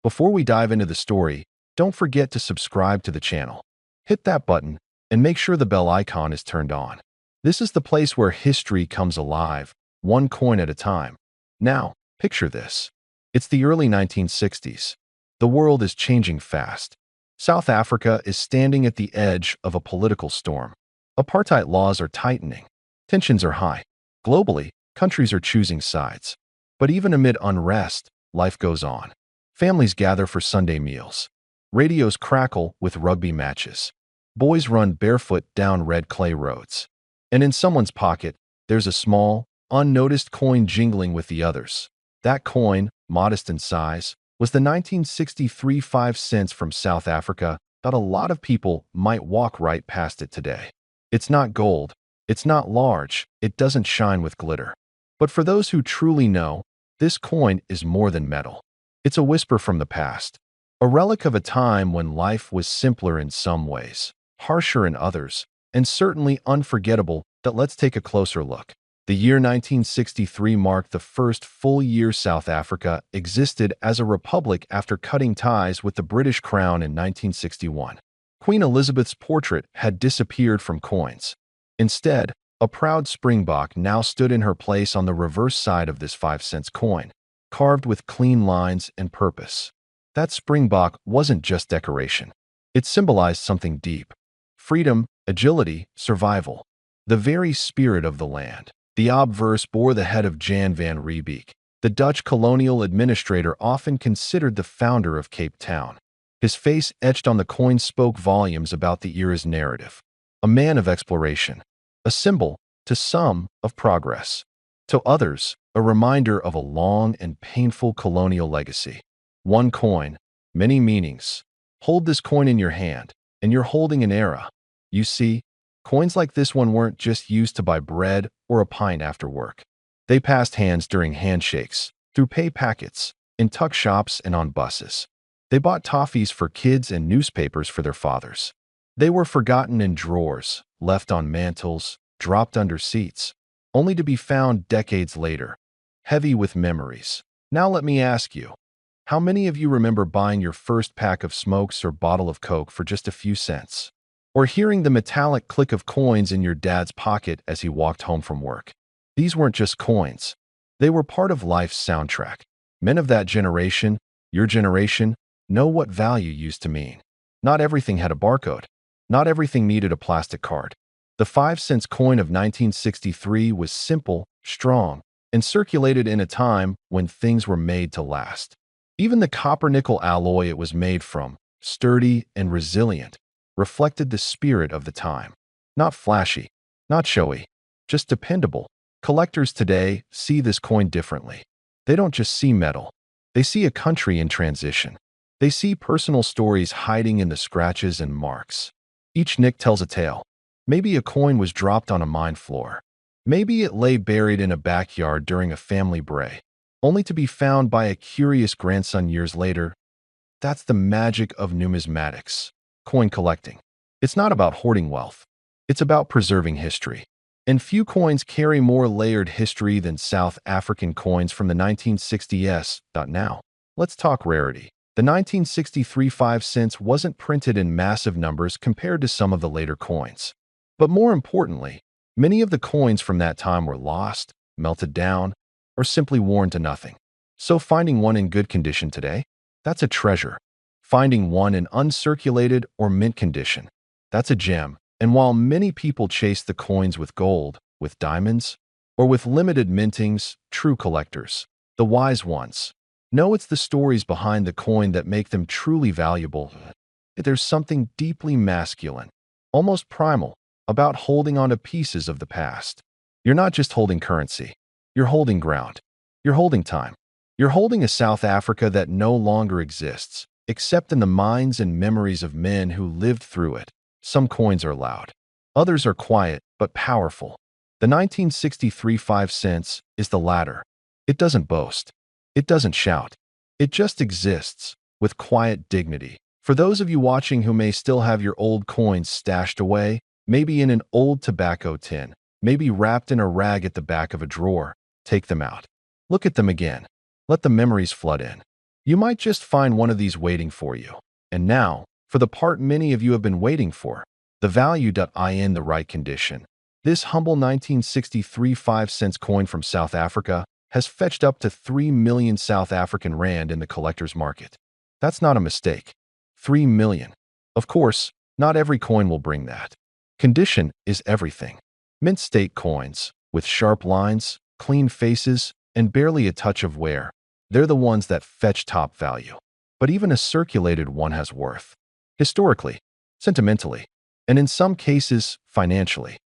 Before we dive into the story, don't forget to subscribe to the channel. Hit that button and make sure the bell icon is turned on. This is the place where history comes alive, one coin at a time. Now, picture this. It's the early 1960s. The world is changing fast. South Africa is standing at the edge of a political storm. Apartheid laws are tightening. Tensions are high. Globally, countries are choosing sides. But even amid unrest, life goes on. Families gather for Sunday meals. Radios crackle with rugby matches. Boys run barefoot down red clay roads. And in someone's pocket, there's a small, unnoticed coin jingling with the others. That coin, modest in size, was the 1963 5 cents from South Africa, but a lot of people might walk right past it today. It's not gold. It's not large. It doesn't shine with glitter. But for those who truly know, this coin is more than metal. It's a whisper from the past, a relic of a time when life was simpler in some ways, harsher in others, and certainly unforgettable. Let's take a closer look. The year 1963 marked the first full year South Africa existed as a republic after cutting ties with the British Crown in 1961. Queen Elizabeth's portrait had disappeared from coins. Instead, a proud springbok now stood in her place on the reverse side of this 5-cent coin, carved with clean lines and purpose. That springbok wasn't just decoration. It symbolized something deep: freedom, agility, survival, the very spirit of the land. The obverse bore the head of Jan van Riebeeck, the Dutch colonial administrator often considered the founder of Cape Town. His face etched on the coin spoke volumes about the era's narrative. A man of exploration, a symbol, to some, of progress. To others, a reminder of a long and painful colonial legacy. One coin, many meanings. Hold this coin in your hand, and you're holding an era. You see, coins like this one weren't just used to buy bread or a pint after work. They passed hands during handshakes, through pay packets, in tuck shops and on buses. They bought toffees for kids and newspapers for their fathers. They were forgotten in drawers, left on mantels, dropped under seats, only to be found decades later, heavy with memories. Now let me ask you, how many of you remember buying your first pack of smokes or bottle of Coke for just a few cents? Or hearing the metallic click of coins in your dad's pocket as he walked home from work? These weren't just coins. They were part of life's soundtrack. Men of that generation, your generation, know what value used to mean. Not everything had a barcode. Not everything needed a plastic card. The 5-cent coin of 1963 was simple, strong, and circulated in a time when things were made to last. Even the copper-nickel alloy it was made from, sturdy and resilient, reflected the spirit of the time. Not flashy, not showy, just dependable. Collectors today see this coin differently. They don't just see metal. They see a country in transition. They see personal stories hiding in the scratches and marks. Each nick tells a tale. Maybe a coin was dropped on a mine floor. Maybe it lay buried in a backyard during a family bray, only to be found by a curious grandson years later. That's the magic of numismatics. Coin collecting. It's not about hoarding wealth. It's about preserving history. And few coins carry more layered history than South African coins from the 1960s. Now, let's talk rarity. The 1963 5 cents wasn't printed in massive numbers compared to some of the later coins. But more importantly, many of the coins from that time were lost, melted down, or simply worn to nothing. So finding one in good condition today, that's a treasure. Finding one in uncirculated or mint condition, that's a gem. And while many people chase the coins with gold, with diamonds, or with limited mintings, true collectors, the wise ones, know it's the stories behind the coin that make them truly valuable. There's something deeply masculine, almost primal, about holding on to pieces of the past. You're not just holding currency. You're holding ground. You're holding time. You're holding a South Africa that no longer exists, except in the minds and memories of men who lived through it. Some coins are loud. Others are quiet but powerful. The 1963 5 cents is the latter. It doesn't boast. It doesn't shout. It just exists, with quiet dignity. For those of you watching who may still have your old coins stashed away, maybe in an old tobacco tin, maybe wrapped in a rag at the back of a drawer, take them out. Look at them again. Let the memories flood in. You might just find one of these waiting for you. And now, for the part many of you have been waiting for, the value.in the right condition. This humble 1963 5-cent coin from South Africa has fetched up to 3 million South African rand in the collector's market. That's not a mistake. 3 million. Of course, not every coin will bring that. Condition is everything. Mint state coins, with sharp lines, clean faces, and barely a touch of wear, they're the ones that fetch top value. But even a circulated one has worth. Historically, sentimentally, and in some cases, financially.